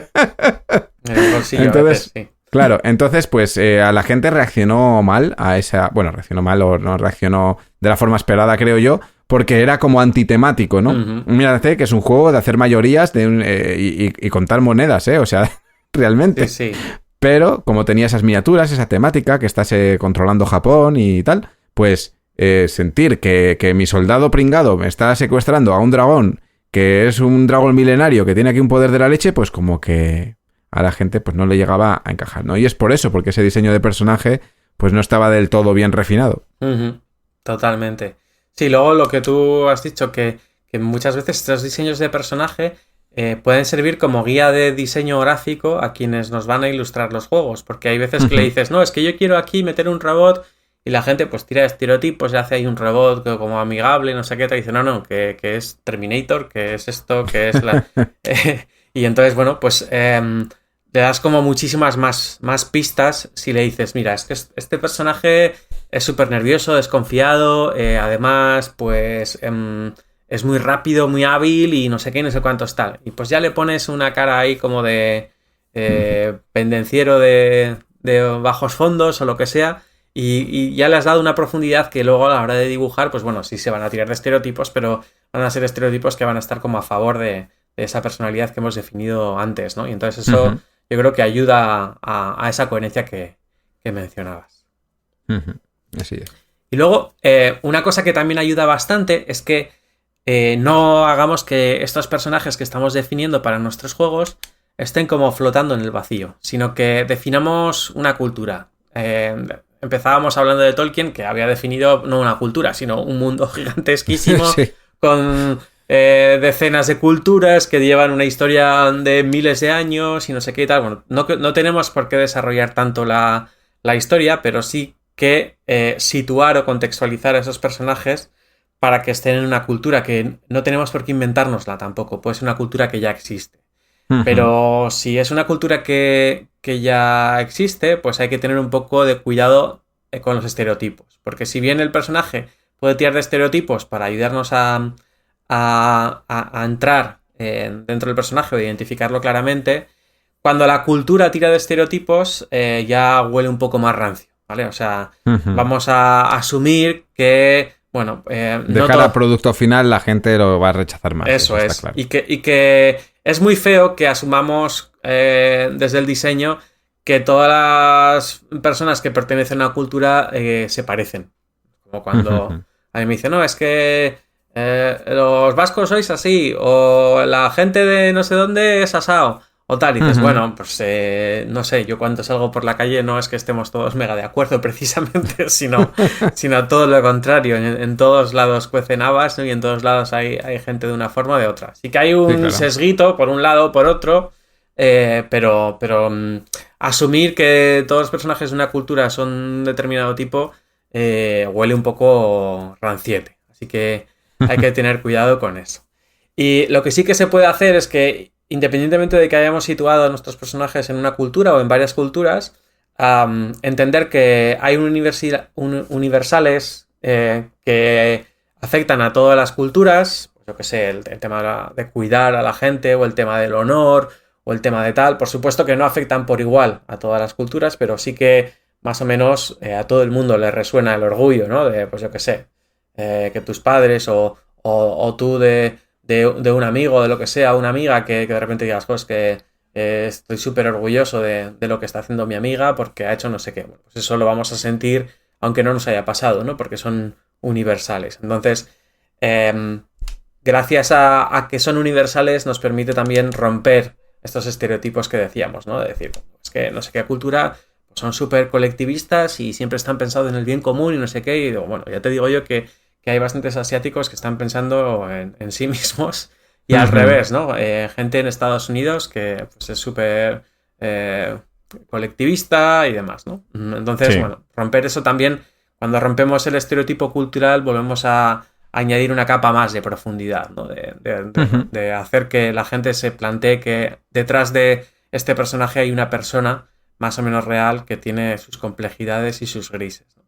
En el bolsillo. Entonces, sí. Claro, entonces pues a la gente reaccionó mal a esa... Bueno, reaccionó mal o no reaccionó de la forma esperada, creo yo, porque era como antitemático, ¿no? Mírate que es un juego de hacer mayorías y contar monedas, ¿eh? O sea, realmente. Sí. Pero como tenía esas miniaturas, esa temática, que estás controlando Japón y tal, pues sentir que mi soldado pringado me está secuestrando a un dragón, que es un dragón milenario que tiene aquí un poder de la leche, pues como que a la gente pues no le llegaba a encajar, ¿no? Y es por eso, porque ese diseño de personaje pues no estaba del todo bien refinado. Totalmente. Sí, luego lo que tú has dicho, que muchas veces estos diseños de personaje pueden servir como guía de diseño gráfico a quienes nos van a ilustrar los juegos, porque hay veces que le dices, no, es que yo quiero aquí meter un robot y la gente pues tira estereotipos y hace ahí un robot como amigable, no sé qué, te dice, no, que es Terminator, que es esto, que es la... y entonces, bueno, pues... le das como muchísimas más pistas si le dices, mira, es que este personaje es súper nervioso, desconfiado, además, pues es muy rápido, muy hábil y no sé qué, no sé cuántos tal. Y pues ya le pones una cara ahí como de pendenciero de bajos fondos o lo que sea y ya le has dado una profundidad que luego a la hora de dibujar, pues bueno, sí se van a tirar de estereotipos, pero van a ser estereotipos que van a estar como a favor de esa personalidad que hemos definido antes, ¿no? Y entonces eso... yo creo que ayuda a esa coherencia que mencionabas. Así es. Y luego, una cosa que también ayuda bastante es que no hagamos que estos personajes que estamos definiendo para nuestros juegos estén como flotando en el vacío, sino que definamos una cultura. Empezábamos hablando de Tolkien, que había definido no una cultura, sino un mundo gigantesquísimo sí. Con decenas de culturas que llevan una historia de miles de años y no sé qué y tal. Bueno, no tenemos por qué desarrollar tanto la historia, pero sí que situar o contextualizar a esos personajes para que estén en una cultura que no tenemos por qué inventárnosla tampoco, puede ser una cultura que ya existe. Uh-huh. Pero si es una cultura que ya existe, pues hay que tener un poco de cuidado con los estereotipos. Porque si bien el personaje puede tirar de estereotipos para ayudarnos a entrar dentro del personaje o identificarlo claramente, cuando la cultura tira de estereotipos ya huele un poco más rancio, ¿vale? O sea, uh-huh. Vamos a asumir que, bueno... de cara al producto final la gente lo va a rechazar más. Eso es. Claro. Y que es muy feo que asumamos desde el diseño que todas las personas que pertenecen a una cultura se parecen. Como cuando uh-huh. a mí me dicen, no, es que los vascos sois así, o la gente de no sé dónde es asao, o tal. Y dices, uh-huh. bueno, pues no sé, yo cuando salgo por la calle no es que estemos todos mega de acuerdo precisamente, sino todo lo contrario. En todos lados cuecen habas, ¿no? Y en todos lados hay gente de una forma o de otra. Así que hay un claro. sesguito por un lado o por otro, pero asumir que todos los personajes de una cultura son un determinado tipo huele un poco ranciete. Así que hay que tener cuidado con eso. Y lo que sí que se puede hacer es que, independientemente de que hayamos situado a nuestros personajes en una cultura o en varias culturas, entender que hay universales que afectan a todas las culturas, pues yo que sé, el tema de cuidar a la gente, o el tema del honor, o el tema de tal. Por supuesto que no afectan por igual a todas las culturas, pero sí que más o menos a todo el mundo le resuena el orgullo, ¿no? De, pues yo que sé, que tus padres o tú de un amigo, de lo que sea, una amiga, que de repente digas, pues que estoy súper orgulloso de lo que está haciendo mi amiga porque ha hecho no sé qué. Bueno, pues eso lo vamos a sentir aunque no nos haya pasado, ¿no? Porque son universales. Entonces, gracias a que son universales nos permite también romper estos estereotipos que decíamos, ¿no? De decir, es que no sé qué cultura pues son súper colectivistas y siempre están pensando en el bien común y no sé qué. Y digo, bueno, ya te digo yo que hay bastantes asiáticos que están pensando en sí mismos y al revés, ¿no? Gente en Estados Unidos que pues, es súper colectivista y demás, ¿no? Entonces, sí. Bueno, romper eso también, cuando rompemos el estereotipo cultural, volvemos a añadir una capa más de profundidad, ¿no? De hacer que la gente se plantee que detrás de este personaje hay una persona más o menos real que tiene sus complejidades y sus grises, ¿no?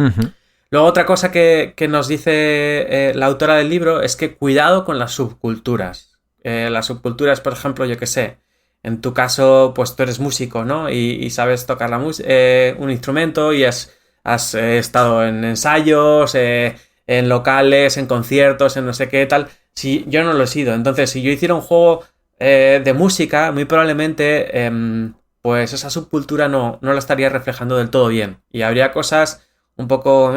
Uh-huh. Luego otra cosa que nos dice la autora del libro es que cuidado con las subculturas. Las subculturas, por ejemplo, yo qué sé, en tu caso, pues tú eres músico, ¿no? Y sabes tocar un instrumento y has estado en ensayos, en locales, en conciertos, en no sé qué tal. Si yo no lo he sido. Entonces, si yo hiciera un juego de música, muy probablemente pues esa subcultura no la estaría reflejando del todo bien. Y habría cosas un poco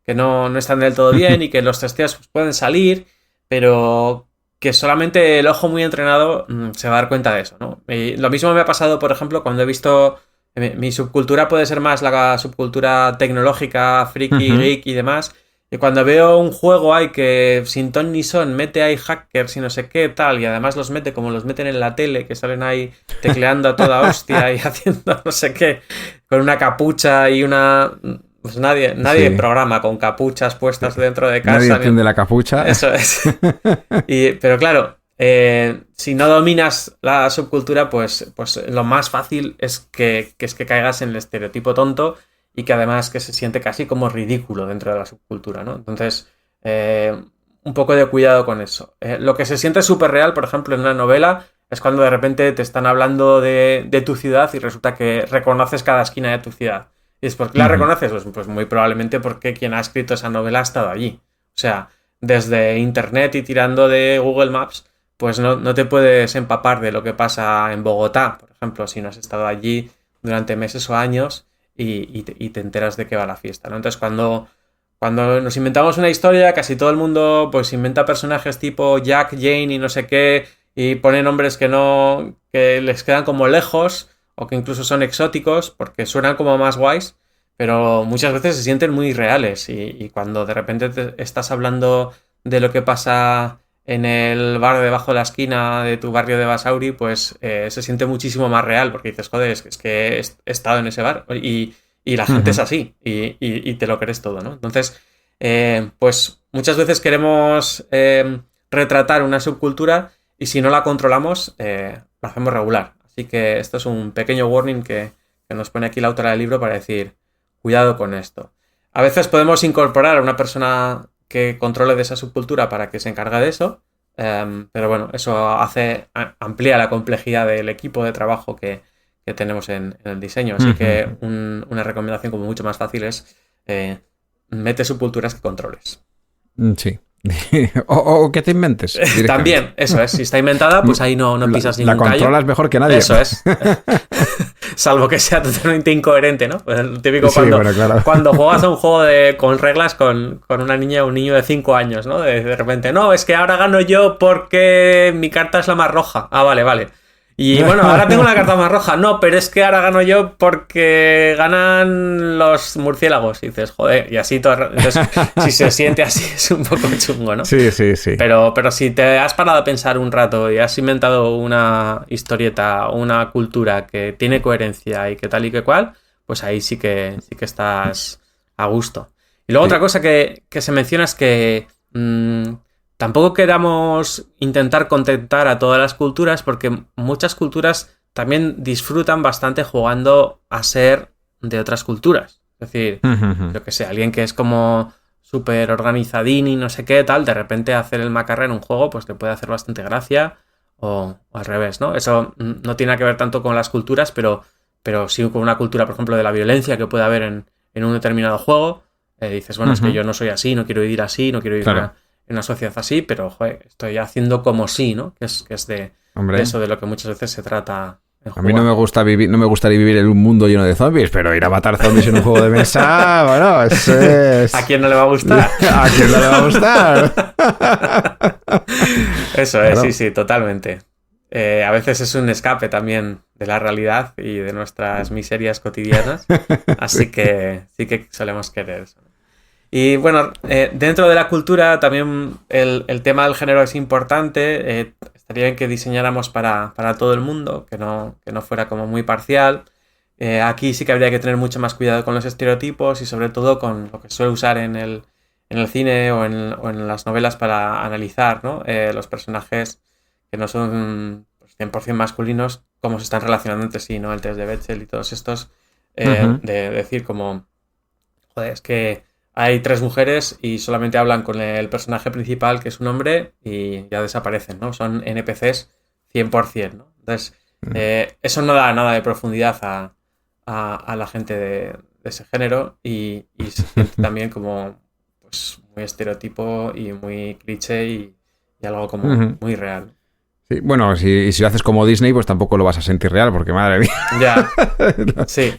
que no están del todo bien y que los testeos pues, pueden salir, pero que solamente el ojo muy entrenado se va a dar cuenta de eso, ¿no? Y lo mismo me ha pasado, por ejemplo, cuando he visto... Mi subcultura puede ser más la subcultura tecnológica, friki, uh-huh. geek y demás. Y cuando veo un juego hay que sin ton ni son mete ahí hackers y no sé qué tal, y además los mete como los meten en la tele, que salen ahí tecleando a toda hostia y haciendo no sé qué, con una capucha y una... Pues nadie sí. Programa con capuchas puestas dentro de casa. Nadie entiende la capucha. Eso es. Pero claro, si no dominas la subcultura, pues lo más fácil es que caigas en el estereotipo tonto y que además que se siente casi como ridículo dentro de la subcultura, ¿no? Entonces, un poco de cuidado con eso. Lo que se siente súper real, por ejemplo, en una novela, es cuando de repente te están hablando de tu ciudad y resulta que reconoces cada esquina de tu ciudad. ¿Y es por qué la reconoces? Pues muy probablemente porque quien ha escrito esa novela ha estado allí. O sea, desde internet y tirando de Google Maps, pues no te puedes empapar de lo que pasa en Bogotá, por ejemplo, si no has estado allí durante meses o años y te enteras de qué va la fiesta, ¿no? Entonces, cuando Cuando nos inventamos una historia, casi todo el mundo pues inventa personajes tipo Jack, Jane y no sé qué, y pone nombres que les quedan como lejos, o que incluso son exóticos, porque suenan como más guays, pero muchas veces se sienten muy reales, y cuando de repente estás hablando de lo que pasa en el bar debajo de la esquina de tu barrio de Basauri, pues se siente muchísimo más real, porque dices, joder, es que he estado en ese bar, y la gente es así, y te lo crees todo, ¿no? Entonces, pues muchas veces queremos retratar una subcultura, y si no la controlamos, lo hacemos regular. Así que esto es un pequeño warning que nos pone aquí la autora del libro para decir, cuidado con esto. A veces podemos incorporar a una persona que controle de esa subcultura para que se encargue de eso, pero bueno, eso amplía la complejidad del equipo de trabajo que tenemos en el diseño. Así que una recomendación como mucho más fácil es mete subculturas que controles. Sí. o que te inventes. También, eso es. Si está inventada, pues ahí no pisas ningún callo. La controlas mejor que nadie. Eso es. Salvo que sea totalmente incoherente, ¿no? Pues el típico cuando juegas a un juego con reglas con una niña o un niño de 5 años, ¿no? De repente, no, es que ahora gano yo porque mi carta es la más roja. Ah, vale. Y bueno, ahora tengo una carta más roja. No, pero es que ahora gano yo porque ganan los murciélagos. Y dices, joder, y así todo. Entonces, si se siente así, es un poco chungo, ¿no? Sí. Pero si te has parado a pensar un rato y has inventado una historieta o una cultura que tiene coherencia y que tal y que cual, pues ahí sí que estás a gusto. Y luego otra cosa que se menciona es que tampoco queramos intentar contentar a todas las culturas, porque muchas culturas también disfrutan bastante jugando a ser de otras culturas. Es decir, yo que sé, alguien que es como súper organizadín y no sé qué tal, de repente hacer el macarra en un juego, pues te puede hacer bastante gracia, o al revés, ¿no? Eso no tiene que ver tanto con las culturas, pero sí con una cultura, por ejemplo, de la violencia que puede haber en un determinado juego. Dices, bueno, es que yo no soy así, no quiero vivir así, no quiero vivir en una sociedad así, pero joder, estoy haciendo como sí, ¿no? Que es de eso de lo que muchas veces se trata. A mí no me gustaría vivir en un mundo lleno de zombies, pero ir a matar zombies en un juego de mesa, bueno, es... ¿A quién no le va a gustar? ¿A quién no le va a gustar? Eso es, claro. Sí, totalmente. A veces es un escape también de la realidad y de nuestras miserias cotidianas, así que sí que solemos querer eso. Y bueno, dentro de la cultura también el tema del género es importante. Estaría bien que diseñáramos para todo el mundo, que no fuera como muy parcial. Aquí sí que habría que tener mucho más cuidado con los estereotipos y sobre todo con lo que suele usar en el cine o en las novelas para analizar, ¿no? Los personajes que no son 100% masculinos, cómo se están relacionando entre sí, ¿no? El test de Bechdel y todos estos. De decir como, joder, es que hay 3 mujeres y solamente hablan con el personaje principal, que es un hombre, y ya desaparecen, ¿no? Son NPCs 100%, ¿no? Entonces, eso no da nada de profundidad a la gente de ese género y se siente también como pues muy estereotipo y muy cliché y algo como muy real. Sí, bueno, si lo haces como Disney, pues tampoco lo vas a sentir real, porque madre mía. Ya. Sí.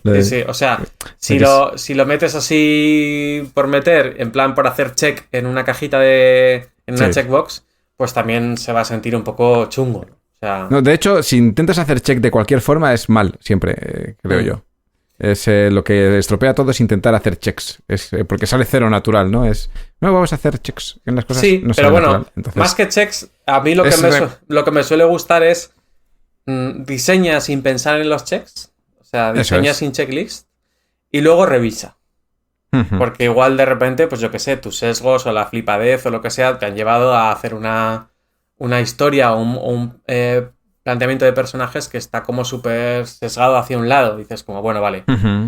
O sea, si lo metes así por meter, en plan por hacer check en una cajita en una checkbox, pues también se va a sentir un poco chungo. O sea... No, de hecho, si intentas hacer check de cualquier forma, es mal, siempre, creo yo. Es lo que estropea todo es intentar hacer checks. Es porque sale cero natural, ¿no? No vamos a hacer checks en las cosas. Sí, no pero bueno, natural. Entonces, más que checks, a mí lo que me suele gustar es diseña sin pensar en los checks. O sea, diseña sin checklist y luego revisa. Porque igual de repente, pues yo qué sé, tus sesgos o la flipadez o lo que sea te han llevado a hacer una historia o un planteamiento de personajes que está como súper sesgado hacia un lado. Dices como, bueno, vale,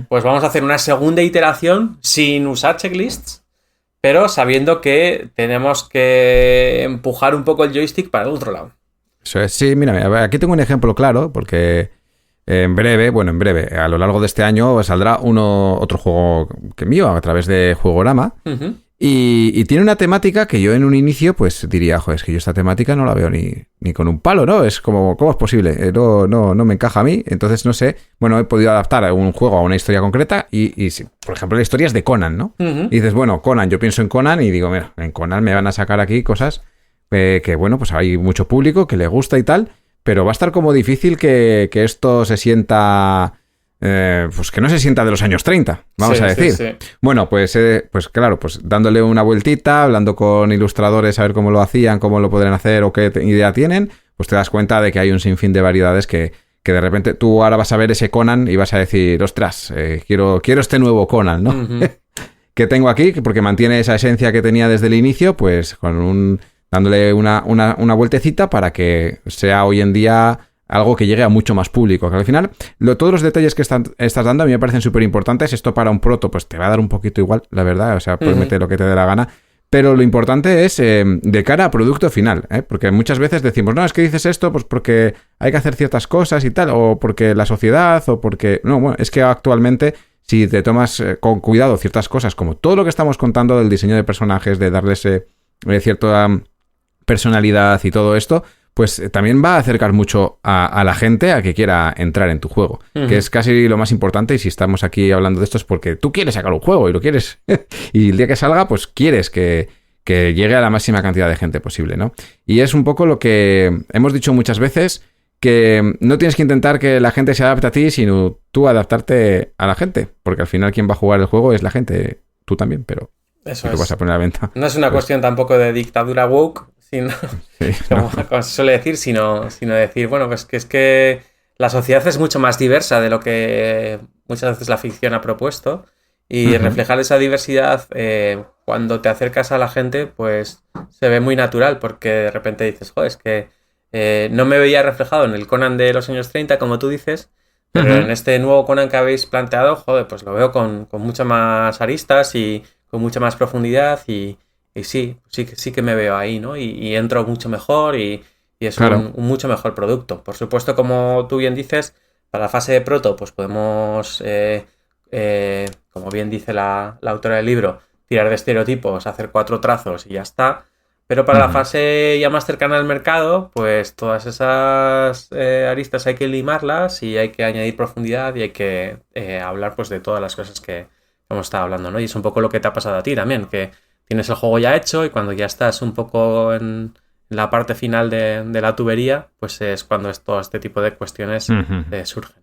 pues vamos a hacer una segunda iteración sin usar checklists, pero sabiendo que tenemos que empujar un poco el joystick para el otro lado. Eso es, sí, mira, aquí tengo un ejemplo claro, porque en breve, a lo largo de este año saldrá otro juego que mío a través de Juegorama. Y tiene una temática que yo en un inicio pues diría, joder, es que yo esta temática no la veo ni con un palo, ¿no? Es como, ¿cómo es posible? No me encaja a mí. Entonces, no sé, bueno, he podido adaptar un juego a una historia concreta y por ejemplo, la historia es de Conan, ¿no? Y dices, bueno, Conan, yo pienso en Conan y digo, mira, en Conan me van a sacar aquí cosas que, bueno, pues hay mucho público que le gusta y tal, pero va a estar como difícil que esto se sienta... pues que no se sienta de los años 30, vamos a decir. Sí. Bueno, pues claro, pues dándole una vueltita, hablando con ilustradores a ver cómo lo hacían, cómo lo podrían hacer o qué idea tienen, pues te das cuenta de que hay un sinfín de variedades que de repente tú ahora vas a ver ese Conan y vas a decir, ostras, quiero este nuevo Conan, ¿no? Que tengo aquí, porque mantiene esa esencia que tenía desde el inicio, pues dándole una vueltecita para que sea hoy en día... algo que llegue a mucho más público, que al final todos los detalles que estás dando a mí me parecen súper importantes. Esto para un proto pues te va a dar un poquito igual, la verdad, o sea, puedes meter lo que te dé la gana, pero lo importante es de cara a producto final, porque muchas veces decimos, no, es que dices esto pues porque hay que hacer ciertas cosas y tal, o porque la sociedad, o porque... No, bueno, es que actualmente si te tomas con cuidado ciertas cosas, como todo lo que estamos contando del diseño de personajes, de darles cierta personalidad y todo esto, pues también va a acercar mucho a la gente a que quiera entrar en tu juego, que es casi lo más importante. Y si estamos aquí hablando de esto es porque tú quieres sacar un juego y lo quieres. Y el día que salga, pues quieres que llegue a la máxima cantidad de gente posible, ¿no? Y es un poco lo que hemos dicho muchas veces, que no tienes que intentar que la gente se adapte a ti, sino tú adaptarte a la gente, porque al final quien va a jugar el juego es la gente, tú también, pero eso lo vas a poner a la venta. No es una cuestión tampoco de dictadura woke, sino, como se suele decir, sino decir, bueno, pues que es que la sociedad es mucho más diversa de lo que muchas veces la ficción ha propuesto, y reflejar esa diversidad cuando te acercas a la gente, pues se ve muy natural, porque de repente dices, joder, es que no me veía reflejado en el Conan de los años 30, como tú dices, pero en este nuevo Conan que habéis planteado, joder, pues lo veo con muchas más aristas y con mucha más profundidad y sí que me veo ahí, ¿no? Y entro mucho mejor y es claro, un mucho mejor producto. Por supuesto, como tú bien dices, para la fase de proto, pues podemos, como bien dice la autora del libro, tirar de estereotipos, hacer 4 trazos y ya está. Pero para la fase ya más cercana al mercado, pues todas esas aristas hay que limarlas y hay que añadir profundidad y hay que hablar pues de todas las cosas que hemos estado hablando, ¿no? Y es un poco lo que te ha pasado a ti también, que tienes el juego ya hecho y cuando ya estás un poco en la parte final de la tubería, pues es cuando todo este tipo de cuestiones surgen.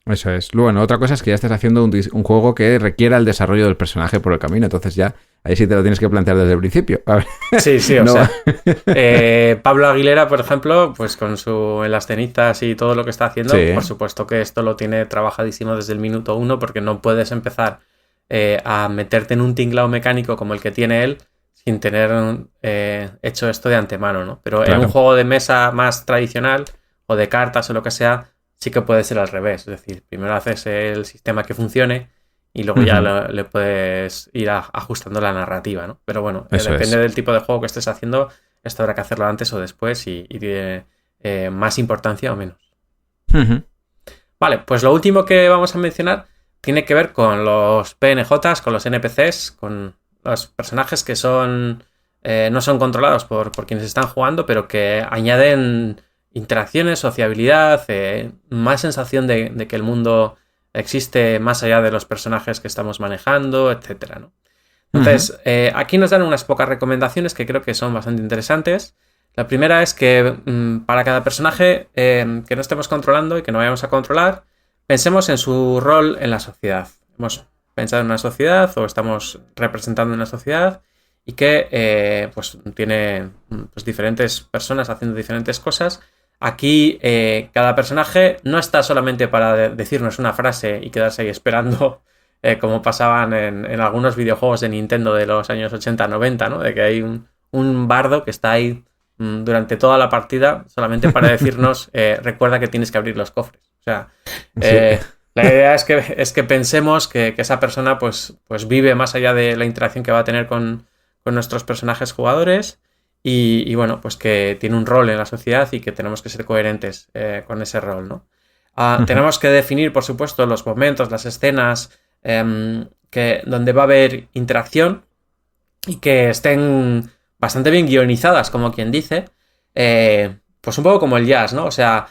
Eso es. Bueno, otra cosa es que ya estés haciendo un juego que requiera el desarrollo del personaje por el camino, entonces ya ahí sí te lo tienes que plantear desde el principio. A ver. Sí, o sea, Pablo Aguilera, por ejemplo, pues con en las cenitas y todo lo que está haciendo, por supuesto que esto lo tiene trabajadísimo desde el minuto 1, porque no puedes empezar a meterte en un tinglao mecánico como el que tiene él sin tener hecho esto de antemano, ¿no? Pero claro, en un juego de mesa más tradicional o de cartas o lo que sea, sí que puede ser al revés. Es decir, primero haces el sistema que funcione y luego ya le puedes ir ajustando la narrativa, ¿no? Pero bueno, depende del tipo de juego que estés haciendo, esto habrá que hacerlo antes o después y tiene más importancia o menos. Vale, pues lo último que vamos a mencionar tiene que ver con los PNJs, con los NPCs, con los personajes que no son controlados por quienes están jugando, pero que añaden interacciones, sociabilidad, más sensación de que el mundo existe más allá de los personajes que estamos manejando, etcétera, ¿no? Entonces, aquí nos dan unas pocas recomendaciones que creo que son bastante interesantes. La primera es que para cada personaje que no estemos controlando y que no vayamos a controlar, pensemos en su rol en la sociedad. Hemos pensado en una sociedad o estamos representando una sociedad y que pues tiene pues, diferentes personas haciendo diferentes cosas. Aquí cada personaje no está solamente para decirnos una frase y quedarse ahí esperando como pasaban en algunos videojuegos de Nintendo de los años 80-90, ¿no? De que hay un bardo que está ahí durante toda la partida solamente para decirnos recuerda que tienes que abrir los cofres. O sea, la idea es que pensemos que esa persona pues vive más allá de la interacción que va a tener con nuestros personajes jugadores y bueno, pues que tiene un rol en la sociedad y que tenemos que ser coherentes con ese rol, ¿no? Tenemos que definir, por supuesto, los momentos, las escenas donde va a haber interacción y que estén bastante bien guionizadas, como quien dice, pues un poco como el jazz, ¿no? O sea,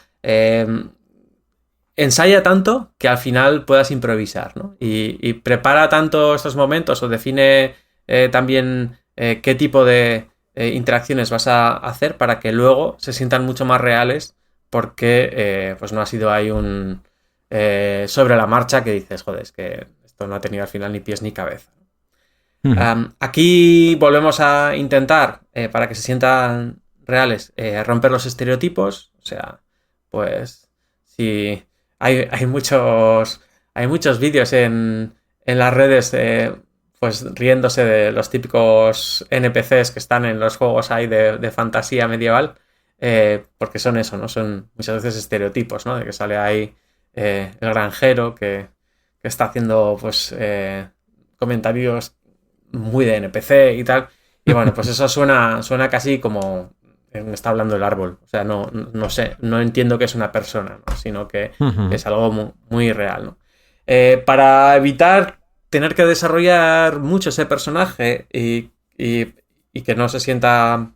ensaya tanto que al final puedas improvisar, ¿no? Y prepara tanto estos momentos o define también qué tipo de interacciones vas a hacer para que luego se sientan mucho más reales porque pues no ha sido ahí un sobre la marcha que dices, joder, es que esto no ha tenido al final ni pies ni cabeza. Aquí volvemos a intentar, para que se sientan reales, romper los estereotipos. O sea, pues si hay muchos vídeos en las redes pues riéndose de los típicos NPCs que están en los juegos ahí de fantasía medieval, porque son eso, ¿no? Son muchas veces estereotipos, ¿no? De que sale ahí el granjero que está haciendo pues comentarios muy de NPC y tal. Y bueno, pues eso suena casi como me está hablando el árbol. O sea, no sé, no entiendo que es una persona, ¿no? Sino que es algo muy, muy real, ¿no? Para evitar tener que desarrollar mucho ese personaje y que no se sienta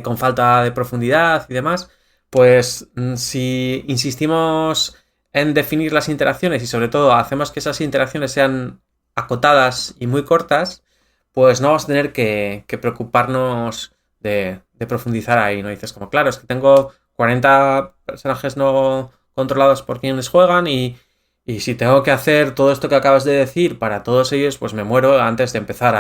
con falta de profundidad y demás, pues si insistimos en definir las interacciones y sobre todo hacemos que esas interacciones sean acotadas y muy cortas, pues no vamos a tener que preocuparnos de profundizar ahí, ¿no? Dices como, claro, es que tengo 40 personajes no controlados por quienes juegan y si tengo que hacer todo esto que acabas de decir para todos ellos, pues me muero antes de empezar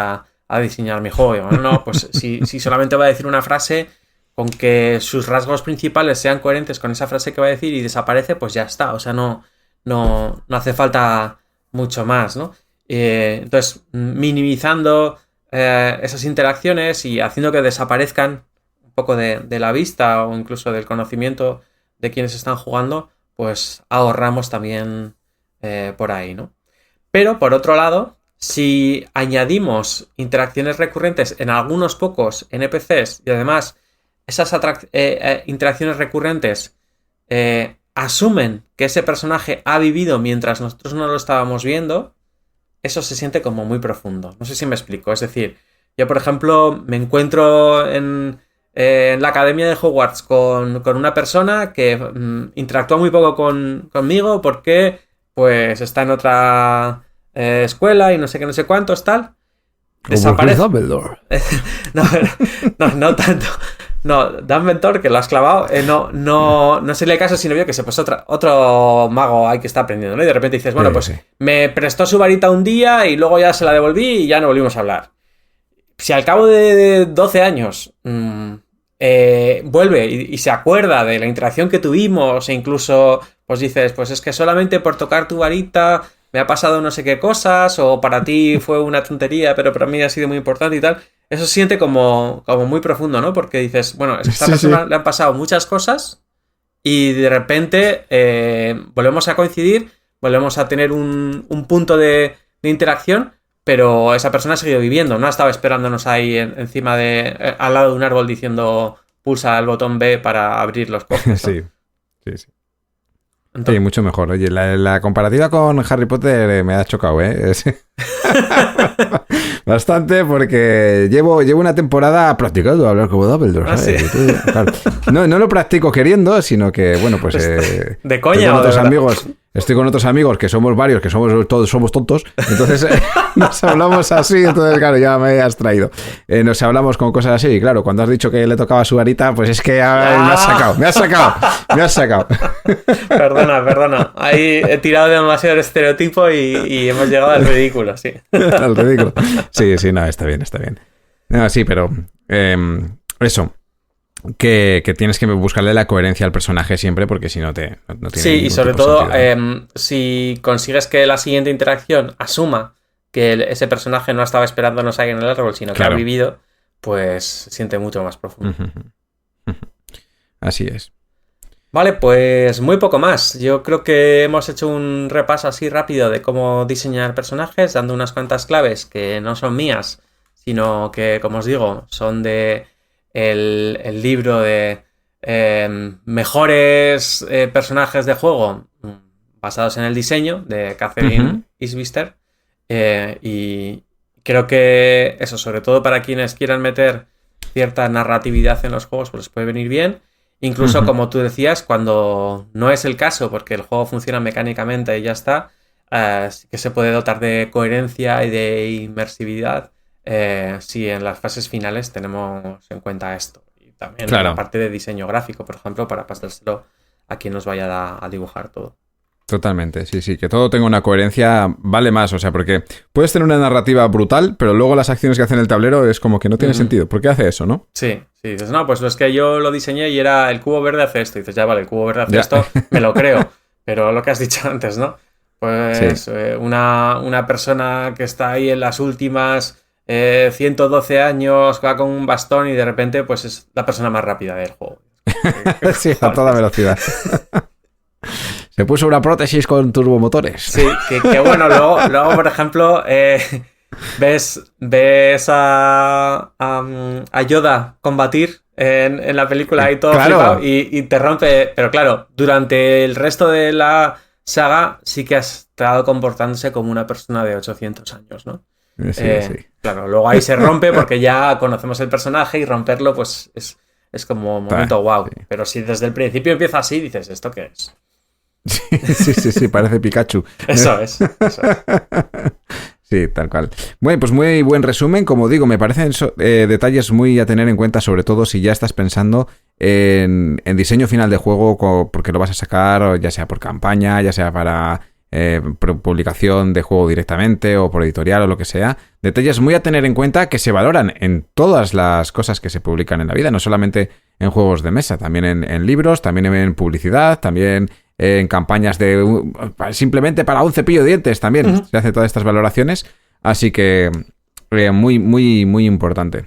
a diseñar mi juego. Y bueno, no, pues si solamente va a decir una frase, con que sus rasgos principales sean coherentes con esa frase que va a decir y desaparece, pues ya está. O sea, no hace falta mucho más, ¿no? Entonces, minimizando esas interacciones y haciendo que desaparezcan un poco de la vista o incluso del conocimiento de quienes están jugando, pues ahorramos también por ahí, ¿no? Pero, por otro lado, si añadimos interacciones recurrentes en algunos pocos NPCs y además esas interacciones recurrentes asumen que ese personaje ha vivido mientras nosotros no lo estábamos viendo, eso se siente como muy profundo. No sé si me explico. Es decir, yo, por ejemplo, me encuentro en la academia de Hogwarts con una persona que interactúa muy poco conmigo porque pues está en otra escuela y no sé qué, no sé cuántos, tal. Desaparece. No tanto. No, Dumbledore, que lo has clavado, no se le caso, sino vio que se puso otro mago ahí que está aprendiendo, ¿no? Y de repente dices, bueno, pues me prestó su varita un día y luego ya se la devolví y ya no volvimos a hablar. Si al cabo de 12 años vuelve y se acuerda de la interacción que tuvimos e incluso pues dices, pues es que solamente por tocar tu varita me ha pasado no sé qué cosas o para ti fue una tontería pero para mí ha sido muy importante y tal, eso se siente como muy profundo, ¿no? Porque dices, bueno, es que a esta persona le han pasado muchas cosas y de repente volvemos a coincidir, volvemos a tener un punto de interacción, pero esa persona ha seguido viviendo, no ha estado esperándonos ahí encima al lado de un árbol diciendo pulsa el botón B para abrir los cofres, ¿no? Sí. Entonces... Sí, mucho mejor. Oye, la comparativa con Harry Potter me ha chocado, ¿eh? Bastante, porque llevo una temporada practicando hablar como Dumbledore, ¿sabes? Sí. Claro. No lo practico queriendo, sino que, bueno, pues... ¿De coña o de verdad? Estoy con otros amigos, que somos varios, que todos somos tontos, entonces nos hablamos así, entonces claro, ya me has traído. Nos hablamos con cosas así, y claro, cuando has dicho que le tocaba su varita, pues es que me has sacado. Perdona, ahí he tirado demasiado el estereotipo y hemos llegado al ridículo, sí. Al ridículo. Sí, no, está bien. No, sí, pero eso... Que tienes que buscarle la coherencia al personaje siempre, porque si no tiene sí, y sobre todo si consigues que la siguiente interacción asuma que ese personaje no estaba esperándonos ahí en el árbol, sino que ha vivido, pues se siente mucho más profundo. Así es. Vale, pues muy poco más. Yo creo que hemos hecho un repaso así rápido de cómo diseñar personajes, dando unas cuantas claves que no son mías, sino que, como os digo, son de el libro de mejores personajes de juego basados en el diseño de Catherine Isbister, y creo que eso, sobre todo para quienes quieran meter cierta narratividad en los juegos, pues les puede venir bien. Incluso, como tú decías, cuando no es el caso, porque el juego funciona mecánicamente y ya está, sí que se puede dotar de coherencia y de inmersividad si en las fases finales tenemos en cuenta esto. Y también la parte de diseño gráfico, por ejemplo, para pasárselo a quien nos vaya a dibujar todo. Totalmente, sí, que todo tenga una coherencia vale más, o sea, porque puedes tener una narrativa brutal, pero luego las acciones que hace en el tablero es como que no tiene sentido. ¿Por qué hace eso, no? Sí, dices, no, pues es que yo lo diseñé y era el cubo verde hace esto. Y dices, ya vale, el cubo verde hace esto, me lo creo. Pero lo que has dicho antes, ¿no? Pues una persona que está ahí en las últimas 112 años, va con un bastón y de repente pues es la persona más rápida del juego. Sí, a toda velocidad. Se puso una prótesis con turbomotores. Sí, que bueno, luego por ejemplo, ves a Yoda combatir en la película y todo flipado y te rompe. Pero claro, durante el resto de la saga sí que has estado comportándose como una persona de 800 años, ¿no? Sí. Claro, luego ahí se rompe porque ya conocemos el personaje y romperlo pues es como un momento wow. Sí. Pero si desde el principio empieza así, dices, ¿esto qué es? Sí, parece Pikachu. Eso es. Sí, tal cual. Bueno, pues muy buen resumen. Como digo, me parecen detalles muy a tener en cuenta, sobre todo si ya estás pensando en diseño final de juego, porque lo vas a sacar ya sea por campaña, ya sea para publicación de juego directamente o por editorial o lo que sea. Detalles muy a tener en cuenta que se valoran en todas las cosas que se publican en la vida, no solamente en juegos de mesa, también en libros, también en publicidad, también en campañas simplemente para un cepillo de dientes también se hace todas estas valoraciones, así que muy, muy, muy importante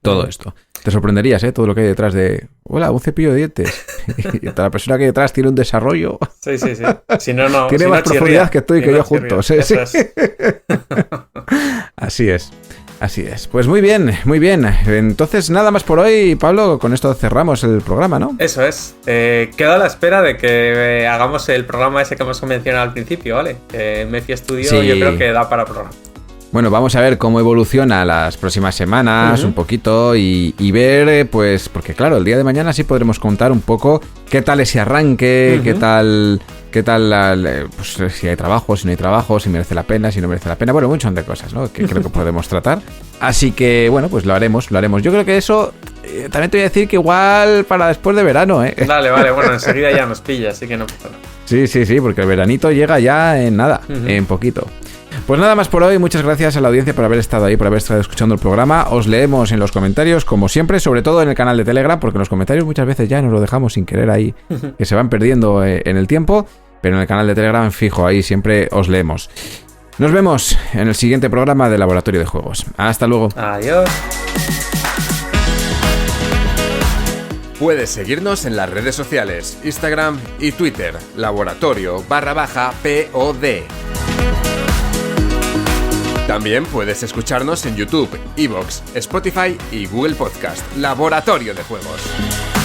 todo esto. Te sorprenderías, todo lo que hay detrás de hola, un cepillo de dientes y la persona que hay detrás tiene un desarrollo sí. Si no tiene más profundidad que tú y que yo juntos. Sí. Así es. Pues muy bien. Entonces, nada más por hoy, Pablo. Con esto cerramos el programa, ¿no? Eso es. Quedo a la espera de que hagamos el programa ese que hemos mencionado al principio, ¿vale? Mephi Studio yo creo que da para programa. Bueno, vamos a ver cómo evoluciona las próximas semanas un poquito y ver, pues, porque claro, el día de mañana sí podremos contar un poco qué tal ese arranque, qué tal pues, si hay trabajo, si no hay trabajo, si merece la pena, si no merece la pena. Bueno, un montón de cosas, ¿no? Que creo que podemos tratar. Así que, bueno, pues lo haremos. Yo creo que eso, también te voy a decir que igual para después de verano, ¿eh? Vale, bueno, enseguida ya nos pilla, así que no pasa nada. Sí, porque el veranito llega ya en nada, en poquito. Pues nada más por hoy, muchas gracias a la audiencia por haber estado ahí, por haber estado escuchando el programa. Os leemos en los comentarios, como siempre, sobre todo en el canal de Telegram, porque en los comentarios muchas veces ya nos lo dejamos sin querer ahí, que se van perdiendo en el tiempo, pero en el canal de Telegram fijo, ahí siempre os leemos. Nos vemos en el siguiente programa de Laboratorio de Juegos. Hasta luego. Adiós. Puedes seguirnos en las redes sociales, Instagram y Twitter, laboratorio_POD. También puedes escucharnos en YouTube, iVoox, Spotify y Google Podcast, Laboratorio de Juegos.